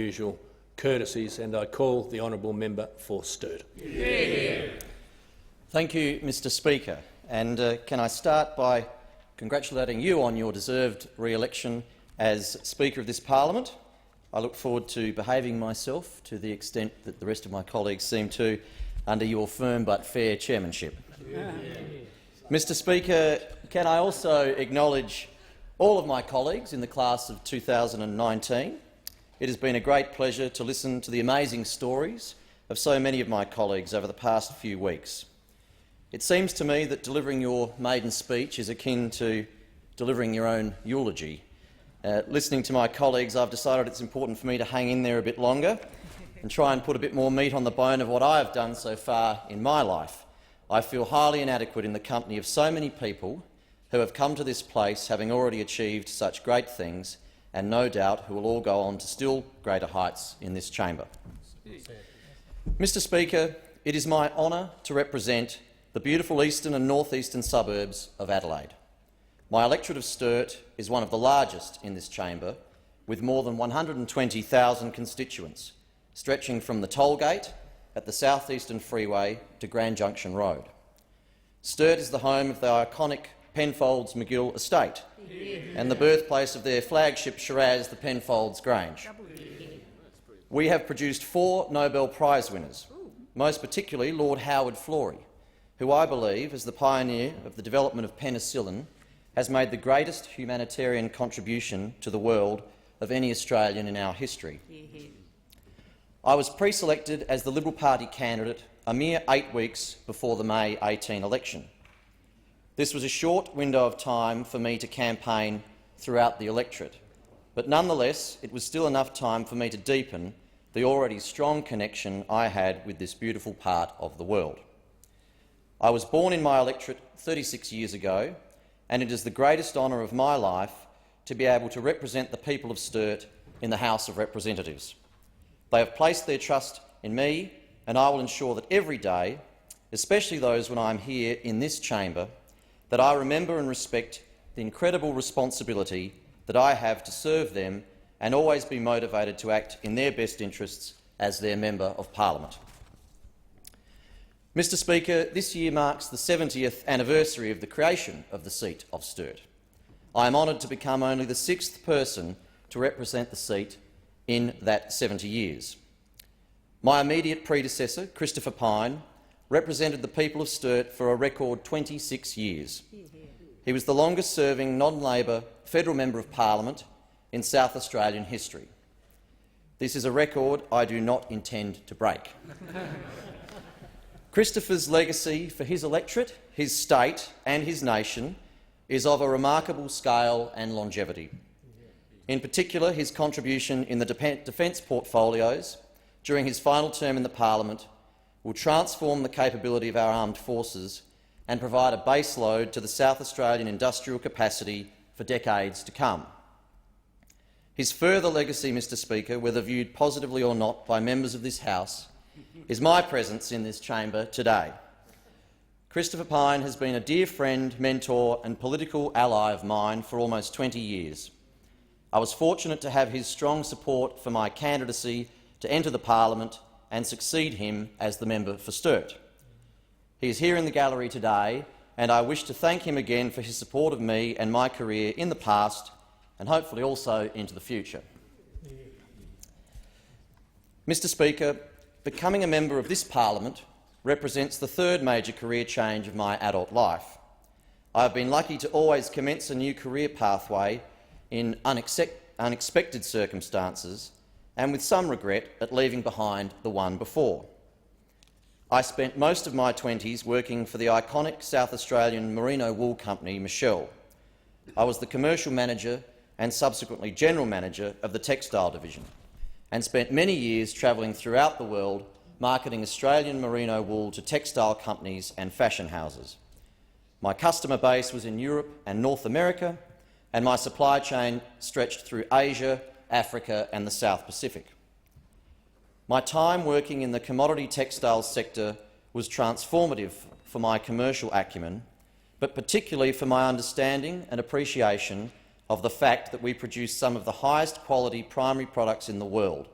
usual courtesies, and I call the honourable member for Stuart. Thank you, Mr Speaker. And can I start by congratulating you on your deserved re-election as Speaker of this Parliament. I look forward to behaving myself to the extent that the rest of my colleagues seem to under your firm but fair chairmanship. Mr Speaker, can I also acknowledge all of my colleagues in the class of 2019. It has been a great pleasure to listen to the amazing stories of so many of my colleagues over the past few weeks. It seems to me that delivering your maiden speech is akin to delivering your own eulogy. Listening to my colleagues, I've decided it's important for me to hang in there a bit longer and try and put a bit more meat on the bone of what I have done so far in my life. I feel highly inadequate in the company of so many people who have come to this place having already achieved such great things, and no doubt who will all go on to still greater heights in this chamber. Mr Speaker, it is my honour to represent the beautiful eastern and north-eastern suburbs of Adelaide. My electorate of Stuart is one of the largest in this chamber, with more than 120,000 constituents, stretching from the tollgate at the South Eastern Freeway to Grand Junction Road. Stuart is the home of the iconic Penfolds McGill estate and the birthplace of their flagship Shiraz, the Penfolds Grange. We have produced 4 Nobel Prize winners, most particularly Lord Howard Florey, who I believe, as the pioneer of the development of penicillin, has made the greatest humanitarian contribution to the world of any Australian in our history. I was pre-selected as the Liberal Party candidate a mere 8 weeks before the May 18 election. This was a short window of time for me to campaign throughout the electorate, but nonetheless it was still enough time for me to deepen the already strong connection I had with this beautiful part of the world. I was born in my electorate 36 years ago, and it is the greatest honour of my life to be able to represent the people of Stuart in the House of Representatives. They have placed their trust in me, and I will ensure that every day, especially those when I am here in this chamber, that I remember and respect the incredible responsibility that I have to serve them and always be motivated to act in their best interests as their Member of Parliament. Mr Speaker, this year marks the 70th anniversary of the creation of the seat of Stuart. I am honoured to become only the 6th person to represent the seat in that 70 years. My immediate predecessor, Christopher Pyne, represented the people of Stuart for a record 26 years. He was the longest-serving non-Labor federal Member of Parliament in South Australian history. This is a record I do not intend to break. Christopher's legacy for his electorate, his state and his nation is of a remarkable scale and longevity. In particular, his contribution in the defence portfolios during his final term in the Parliament will transform the capability of our armed forces and provide a base load to the South Australian industrial capacity for decades to come. His further legacy, Mr Speaker, whether viewed positively or not by members of this House, is my presence in this chamber today. Christopher Pyne has been a dear friend, mentor and political ally of mine for almost 20 years. I was fortunate to have his strong support for my candidacy to enter the Parliament and succeed him as the member for Stuart. He is here in the gallery today, and I wish to thank him again for his support of me and my career in the past and hopefully also into the future. Mr Speaker, becoming a member of this Parliament represents the 3rd major career change of my adult life. I have been lucky to always commence a new career pathway in unexpected circumstances and with some regret at leaving behind the one before. I spent most of my 20s working for the iconic South Australian merino wool company Michelle. I was the commercial manager and subsequently general manager of the textile division, and spent many years travelling throughout the world marketing Australian merino wool to textile companies and fashion houses. My customer base was in Europe and North America, and my supply chain stretched through Asia, Africa and the South Pacific. My time working in the commodity textiles sector was transformative for my commercial acumen, but particularly for my understanding and appreciation of the fact that we produce some of the highest quality primary products in the world,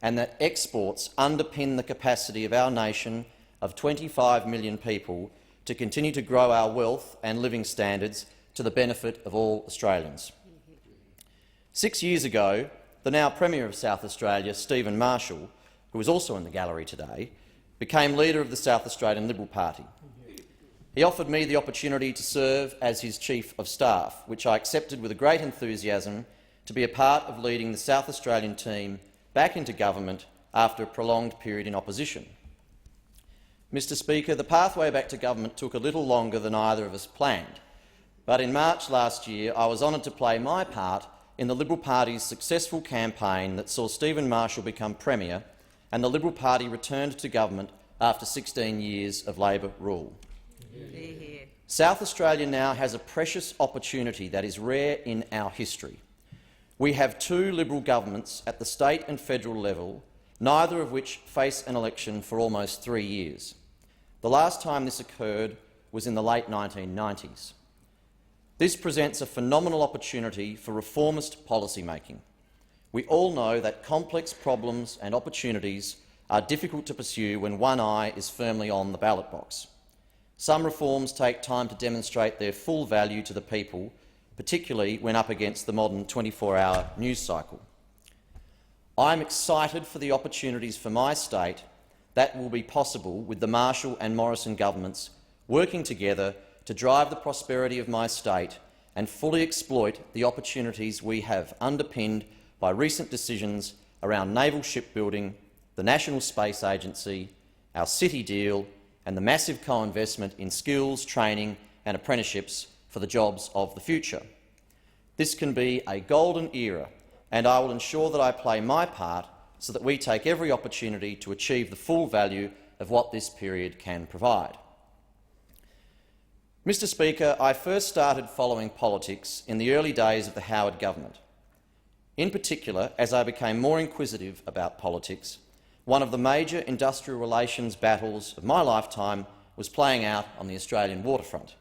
and that exports underpin the capacity of our nation of 25 million people to continue to grow our wealth and living standards to the benefit of all Australians. 6 years ago, the now Premier of South Australia, Stephen Marshall, who is also in the gallery today, became leader of the South Australian Liberal Party. He offered me the opportunity to serve as his Chief of Staff, which I accepted with a great enthusiasm to be a part of leading the South Australian team back into government after a prolonged period in opposition. Mr Speaker, the pathway back to government took a little longer than either of us planned, but in March last year I was honoured to play my part in the Liberal Party's successful campaign that saw Stephen Marshall become Premier and the Liberal Party returned to government after 16 years of Labor rule. South Australia now has a precious opportunity that is rare in our history. We have two Liberal governments at the state and federal level, neither of which face an election for almost 3 years. The last time this occurred was in the late 1990s. This presents a phenomenal opportunity for reformist policymaking. We all know that complex problems and opportunities are difficult to pursue when one eye is firmly on the ballot box. Some reforms take time to demonstrate their full value to the people, particularly when up against the modern 24-hour news cycle. I am excited for the opportunities for my state that will be possible with the Marshall and Morrison governments working together to drive the prosperity of my state and fully exploit the opportunities we have underpinned by recent decisions around naval shipbuilding, the National Space Agency, our City deal and the massive co-investment in skills, training and apprenticeships for the jobs of the future. This can be a golden era, and I will ensure that I play my part so that we take every opportunity to achieve the full value of what this period can provide. Mr Speaker, I first started following politics in the early days of the Howard government. In particular, as I became more inquisitive about politics, one of the major industrial relations battles of my lifetime was playing out on the Australian waterfront.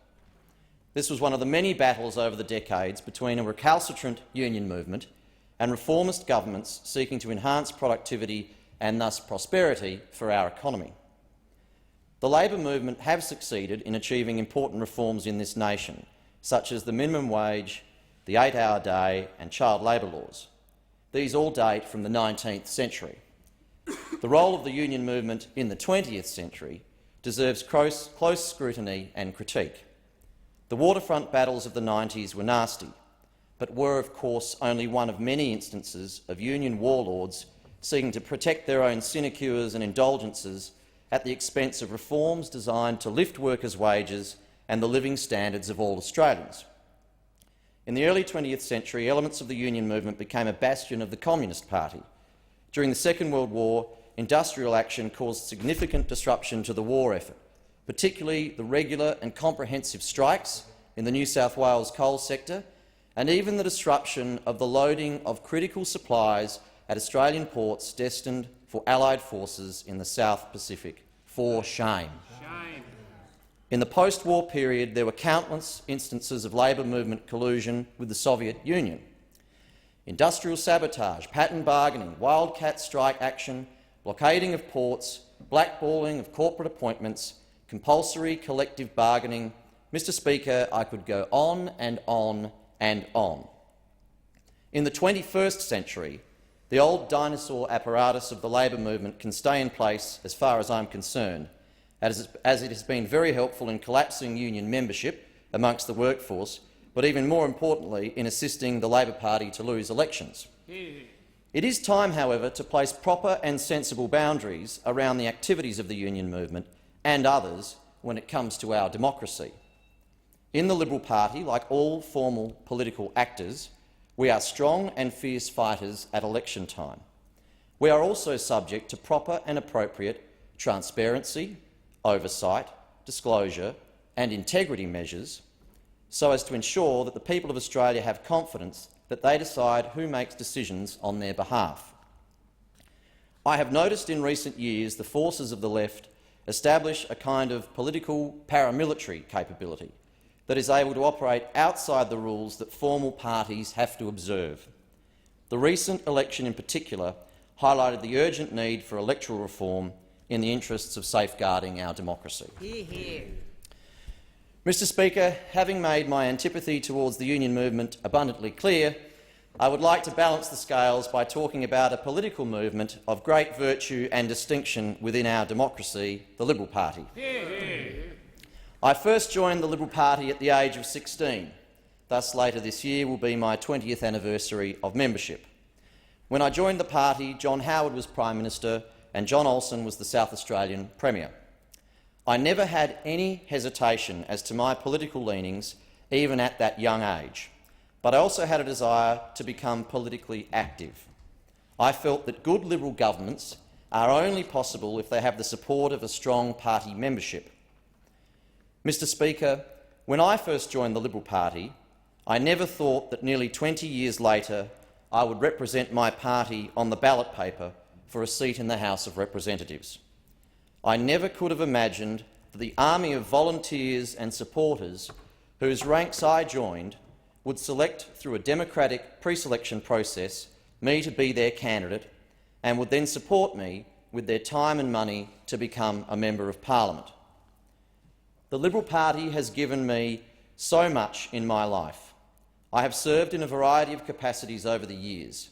This was one of the many battles over the decades between a recalcitrant union movement and reformist governments seeking to enhance productivity and thus prosperity for our economy. The Labor movement have succeeded in achieving important reforms in this nation, such as the minimum wage, the 8-hour day and child labour laws. These all date from the 19th century. The role of the union movement in the 20th century deserves close scrutiny and critique. The waterfront battles of the 90s were nasty, but were of course only one of many instances of union warlords seeking to protect their own sinecures and indulgences at the expense of reforms designed to lift workers' wages and the living standards of all Australians. In the early 20th century, elements of the union movement became a bastion of the Communist Party. During the Second World War, industrial action caused significant disruption to the war effort, particularly the regular and comprehensive strikes in the New South Wales coal sector, and even the disruption of the loading of critical supplies at Australian ports destined for Allied forces in the South Pacific. For shame. In the post-war period, there were countless instances of labour movement collusion with the Soviet Union. Industrial sabotage, pattern bargaining, wildcat strike action, blockading of ports, blackballing of corporate appointments, compulsory collective bargaining. Mr Speaker, I could go on and on and on. In the 21st century, the old dinosaur apparatus of the labour movement can stay in place as far as I'm concerned, as it has been very helpful in collapsing union membership amongst the workforce, but even more importantly in assisting the Labor Party to lose elections. It is time, however, to place proper and sensible boundaries around the activities of the union movement and others when it comes to our democracy. In the Liberal Party, like all formal political actors, we are strong and fierce fighters at election time. We are also subject to proper and appropriate transparency, oversight, disclosure and integrity measures so as to ensure that the people of Australia have confidence that they decide who makes decisions on their behalf. I have noticed in recent years the forces of the left establish a kind of political paramilitary capability that is able to operate outside the rules that formal parties have to observe. The recent election in particular highlighted the urgent need for electoral reform in the interests of safeguarding our democracy. Hear, hear. Mr Speaker, having made my antipathy towards the union movement abundantly clear, I would like to balance the scales by talking about a political movement of great virtue and distinction within our democracy, the Liberal Party. Hear, hear. I first joined the Liberal Party at the age of 16. Thus, later this year will be my 20th anniversary of membership. When I joined the party, John Howard was Prime Minister and John Olsen was the South Australian Premier. I never had any hesitation as to my political leanings, even at that young age, but I also had a desire to become politically active. I felt that good Liberal governments are only possible if they have the support of a strong party membership. Mr Speaker, when I first joined the Liberal Party, I never thought that nearly 20 years later I would represent my party on the ballot paper for a seat in the House of Representatives. I never could have imagined that the army of volunteers and supporters whose ranks I joined would select through a democratic pre-selection process me to be their candidate and would then support me with their time and money to become a Member of Parliament. The Liberal Party has given me so much in my life. I have served in a variety of capacities over the years,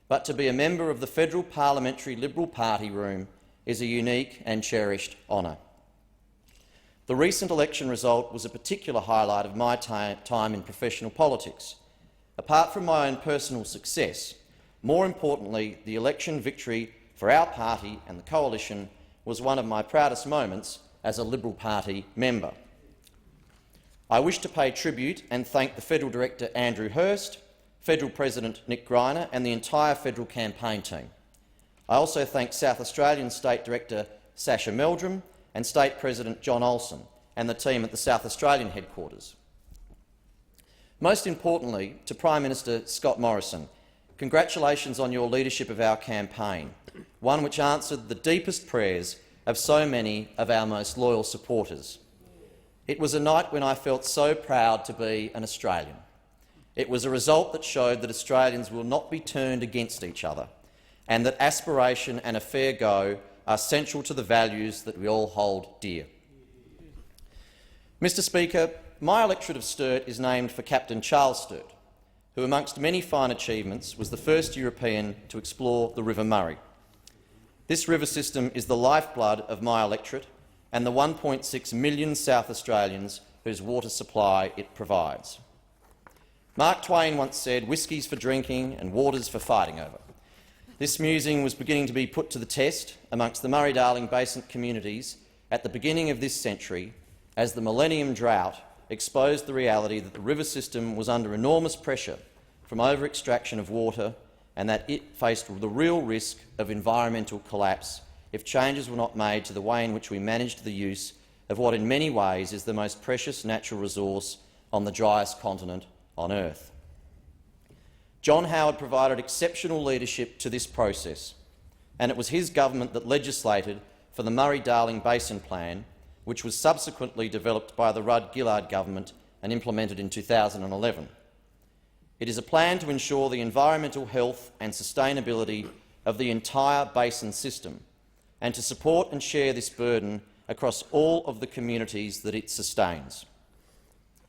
but to be a member of the Federal Parliamentary Liberal Party room is a unique and cherished honour. The recent election result was a particular highlight of my time in professional politics. Apart from my own personal success, more importantly, the election victory for our party and the coalition was one of my proudest moments as a Liberal Party member. I wish to pay tribute and thank the Federal Director Andrew Hurst, Federal President Nick Greiner and the entire Federal campaign team. I also thank South Australian State Director Sasha Meldrum and State President John Olsen and the team at the South Australian headquarters. Most importantly, to Prime Minister Scott Morrison, congratulations on your leadership of our campaign, one which answered the deepest prayers of so many of our most loyal supporters. It was a night when I felt so proud to be an Australian. It was a result that showed that Australians will not be turned against each other and that aspiration and a fair go are central to the values that we all hold dear. Mr Speaker, my electorate of Stuart is named for Captain Charles Stuart, who amongst many fine achievements was the first European to explore the River Murray. This river system is the lifeblood of my electorate and the 1.6 million South Australians whose water supply it provides. Mark Twain once said, "Whiskey's for drinking and water's for fighting over." This musing was beginning to be put to the test amongst the Murray-Darling Basin communities at the beginning of this century as the millennium drought exposed the reality that the river system was under enormous pressure from over-extraction of water and that it faced the real risk of environmental collapse if changes were not made to the way in which we managed the use of what in many ways is the most precious natural resource on the driest continent on earth. John Howard provided exceptional leadership to this process, and it was his government that legislated for the Murray-Darling Basin Plan, which was subsequently developed by the Rudd-Gillard government and implemented in 2011. It is a plan to ensure the environmental health and sustainability of the entire basin system and to support and share this burden across all of the communities that it sustains.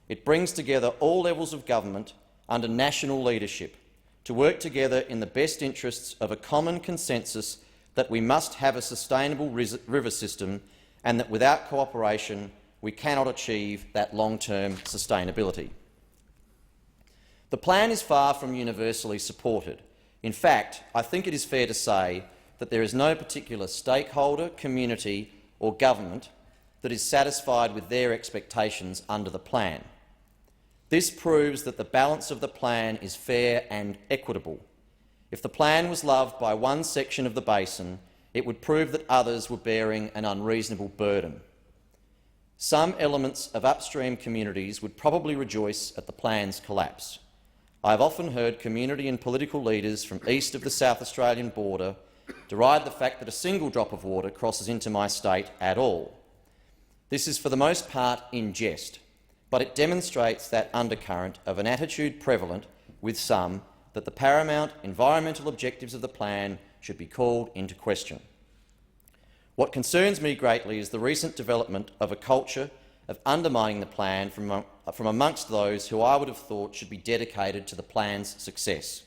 It brings together all levels of government under national leadership to work together in the best interests of a common consensus that we must have a sustainable river system and that without cooperation we cannot achieve that long-term sustainability. The plan is far from universally supported. In fact, I think it is fair to say that there is no particular stakeholder, community or government that is satisfied with their expectations under the plan. This proves that the balance of the plan is fair and equitable. If the plan was loved by one section of the basin, it would prove that others were bearing an unreasonable burden. Some elements of upstream communities would probably rejoice at the plan's collapse. I have often heard community and political leaders from east of the South Australian border deride the fact that a single drop of water crosses into my state at all. This is for the most part in jest, but it demonstrates that undercurrent of an attitude prevalent with some that the paramount environmental objectives of the plan should be called into question. What concerns me greatly is the recent development of a culture of undermining the plan from amongst those who I would have thought should be dedicated to the plan's success.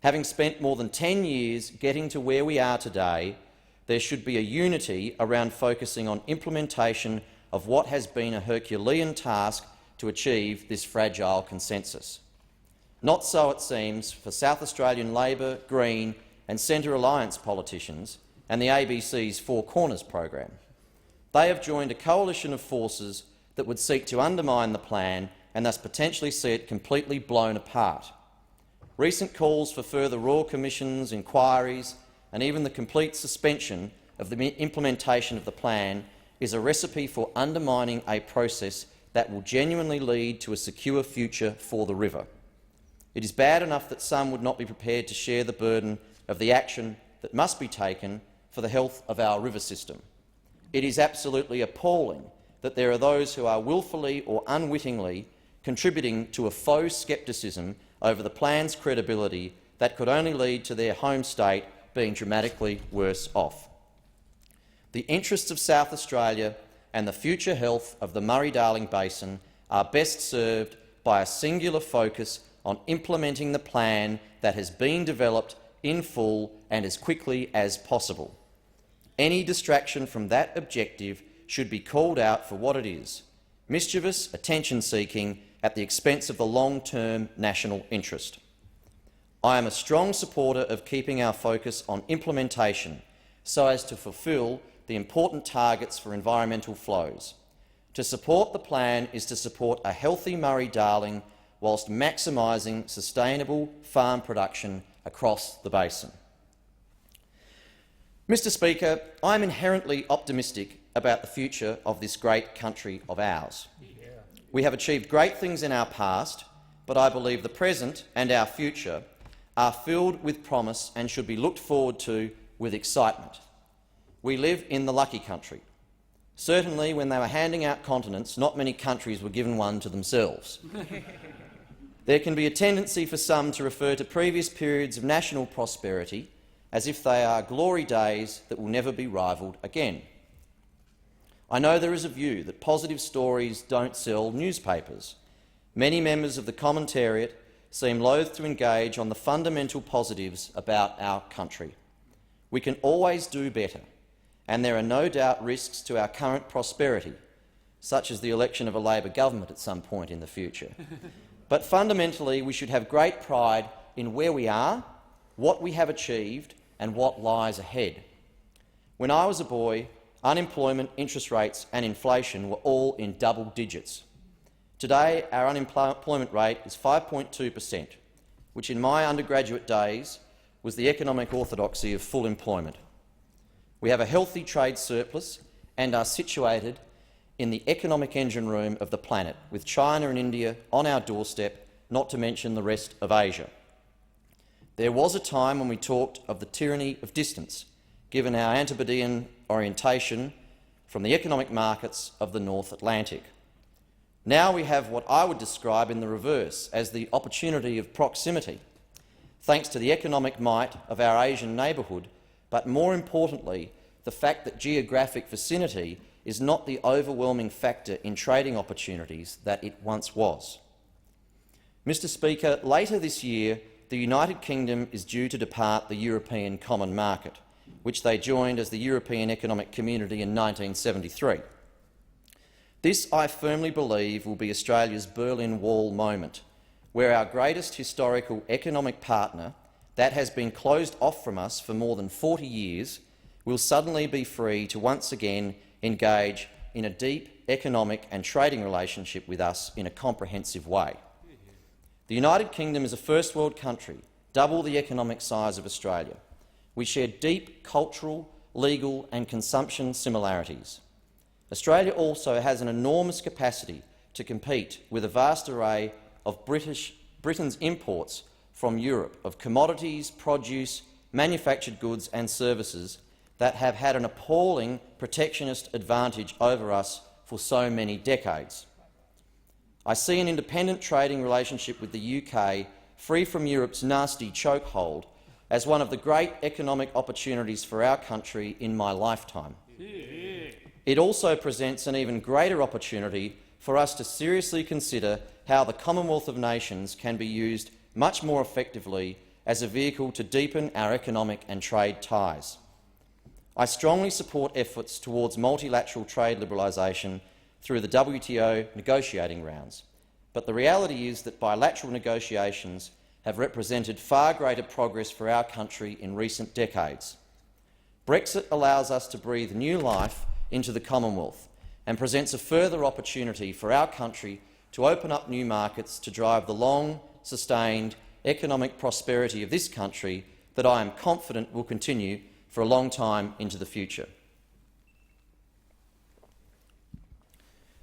Having spent more than 10 years getting to where we are today, there should be a unity around focusing on implementation of what has been a Herculean task to achieve this fragile consensus. Not so, it seems, for South Australian Labor, Green and Centre Alliance politicians and the ABC's Four Corners program. They have joined a coalition of forces that would seek to undermine the plan and thus potentially see it completely blown apart. Recent calls for further Royal Commissions, inquiries and even the complete suspension of the implementation of the plan is a recipe for undermining a process that will genuinely lead to a secure future for the river. It is bad enough that some would not be prepared to share the burden of the action that must be taken for the health of our river system. It is absolutely appalling that there are those who are willfully or unwittingly contributing to a faux scepticism over the plan's credibility that could only lead to their home state being dramatically worse off. The interests of South Australia and the future health of the Murray-Darling Basin are best served by a singular focus on implementing the plan that has been developed in full and as quickly as possible. Any distraction from that objective should be called out for what it is: mischievous attention-seeking at the expense of the long-term national interest. I am a strong supporter of keeping our focus on implementation so as to fulfil the important targets for environmental flows. To support the plan is to support a healthy Murray-Darling whilst maximising sustainable farm production across the basin. Mr Speaker, I am inherently optimistic about the future of this great country of ours. We have achieved great things in our past, but I believe the present and our future are filled with promise and should be looked forward to with excitement. We live in the lucky country. Certainly, when they were handing out continents, not many countries were given one to themselves. There can be a tendency for some to refer to previous periods of national prosperity as if they are glory days that will never be rivalled again. I know there is a view that positive stories don't sell newspapers. Many members of the commentariat seem loath to engage on the fundamental positives about our country. We can always do better, and there are no doubt risks to our current prosperity, such as the election of a Labor government at some point in the future. But fundamentally, we should have great pride in where we are, what we have achieved and what lies ahead. When I was a boy, unemployment, interest rates and inflation were all in double digits. Today, our unemployment rate is 5.2%, which in my undergraduate days was the economic orthodoxy of full employment. We have a healthy trade surplus and are situated in the economic engine room of the planet, with China and India on our doorstep, not to mention the rest of Asia. There was a time when we talked of the tyranny of distance, given our antipodean orientation from the economic markets of the North Atlantic. Now we have what I would describe in the reverse as the opportunity of proximity, thanks to the economic might of our Asian neighbourhood, but more importantly, the fact that geographic vicinity is not the overwhelming factor in trading opportunities that it once was. Mr Speaker, later this year, the United Kingdom is due to depart the European Common Market, which they joined as the European Economic Community in 1973. This, I firmly believe, will be Australia's Berlin Wall moment, where our greatest historical economic partner, that has been closed off from us for more than 40 years, will suddenly be free to once again engage in a deep economic and trading relationship with us in a comprehensive way. The United Kingdom is a first world country, double the economic size of Australia. We share deep cultural, legal and consumption similarities. Australia also has an enormous capacity to compete with a vast array of Britain's imports from Europe of commodities, produce, manufactured goods and services that have had an appalling protectionist advantage over us for so many decades. I see an independent trading relationship with the UK, free from Europe's nasty chokehold, as one of the great economic opportunities for our country in my lifetime. It also presents an even greater opportunity for us to seriously consider how the Commonwealth of Nations can be used much more effectively as a vehicle to deepen our economic and trade ties. I strongly support efforts towards multilateral trade liberalisation through the WTO negotiating rounds, but the reality is that bilateral negotiations have represented far greater progress for our country in recent decades. Brexit allows us to breathe new life into the Commonwealth and presents a further opportunity for our country to open up new markets to drive the long, sustained economic prosperity of this country that I am confident will continue for a long time into the future.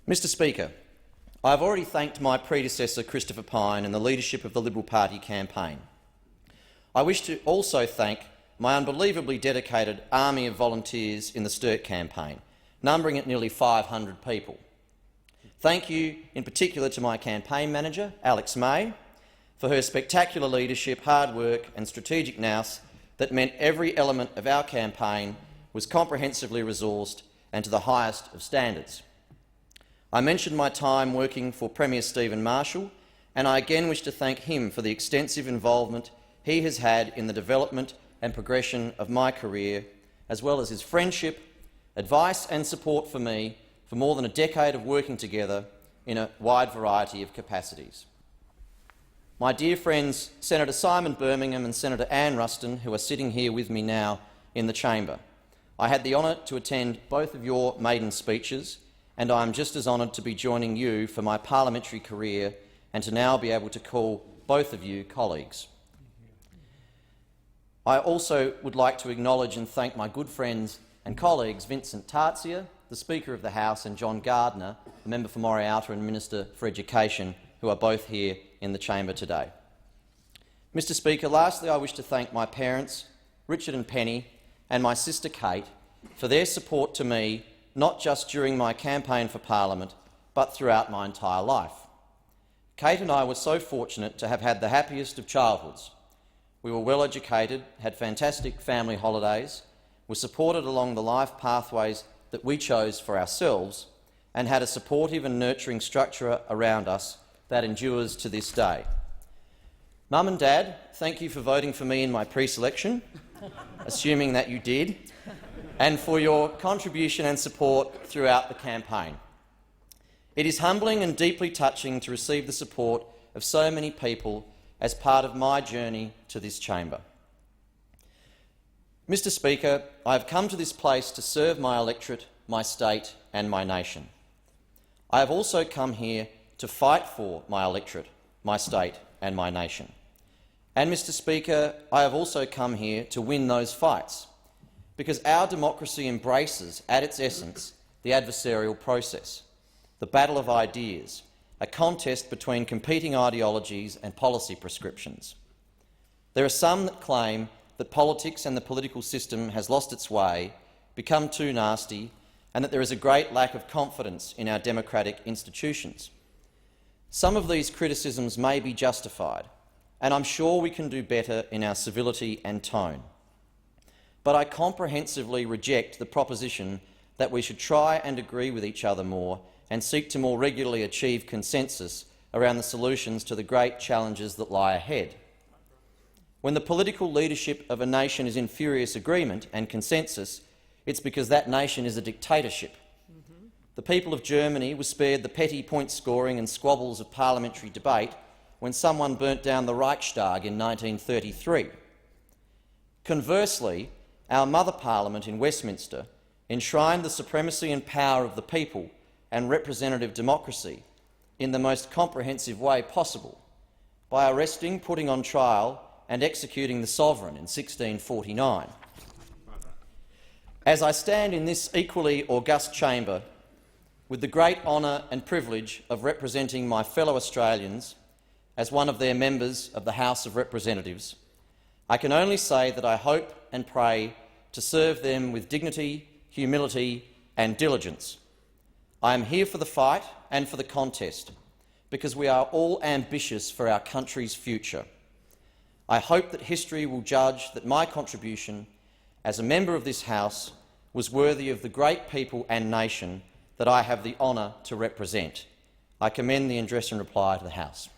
Mr Speaker, I have already thanked my predecessor Christopher Pyne and the leadership of the Liberal Party campaign. I wish to also thank my unbelievably dedicated army of volunteers in the Stuart campaign, numbering at nearly 500 people. Thank you in particular to my campaign manager, Alex May, for her spectacular leadership, hard work and strategic nous that meant every element of our campaign was comprehensively resourced and to the highest of standards. I mentioned my time working for Premier Stephen Marshall, and I again wish to thank him for the extensive involvement he has had in the development and progression of my career, as well as his friendship, advice and support for me for more than a decade of working together in a wide variety of capacities. My dear friends Senator Simon Birmingham and Senator Anne Ruston, who are sitting here with me now in the chamber, I had the honour to attend both of your maiden speeches, and I am just as honoured to be joining you for my parliamentary career and to now be able to call both of you colleagues. I also would like to acknowledge and thank my good friends and colleagues Vincent Tarzia, the Speaker of the House, and John Gardner, the Member for Murray-Darling and Minister for Education, who are both here in the chamber today. Mr Speaker, lastly I wish to thank my parents, Richard and Penny, and my sister Kate for their support to me, not just during my campaign for Parliament, but throughout my entire life. Kate and I were so fortunate to have had the happiest of childhoods. We were well educated, had fantastic family holidays, were supported along the life pathways that we chose for ourselves, and had a supportive and nurturing structure around us that endures to this day. Mum and Dad, thank you for voting for me in my pre-selection, assuming that you did, and for your contribution and support throughout the campaign. It is humbling and deeply touching to receive the support of so many people as part of my journey to this chamber. Mr Speaker, I have come to this place to serve my electorate, my state and my nation. I have also come here to fight for my electorate, my state and my nation. And, Mr Speaker, I have also come here to win those fights, because our democracy embraces, at its essence, the adversarial process, the battle of ideas, a contest between competing ideologies and policy prescriptions. There are some that claim that politics and the political system has lost its way, become too nasty, and that there is a great lack of confidence in our democratic institutions. Some of these criticisms may be justified, and I'm sure we can do better in our civility and tone. But I comprehensively reject the proposition that we should try and agree with each other more and seek to more regularly achieve consensus around the solutions to the great challenges that lie ahead. When the political leadership of a nation is in furious agreement and consensus, it's because that nation is a dictatorship. The people of Germany were spared the petty point-scoring and squabbles of parliamentary debate when someone burnt down the Reichstag in 1933. Conversely, our mother parliament in Westminster enshrined the supremacy and power of the people and representative democracy in the most comprehensive way possible by arresting, putting on trial and executing the sovereign in 1649. As I stand in this equally august chamber with the great honour and privilege of representing my fellow Australians as one of their members of the House of Representatives, I can only say that I hope and pray to serve them with dignity, humility and diligence. I am here for the fight and for the contest, because we are all ambitious for our country's future. I hope that history will judge that my contribution as a member of this House was worthy of the great people and nation that I have the honour to represent. I commend the address and reply to the House.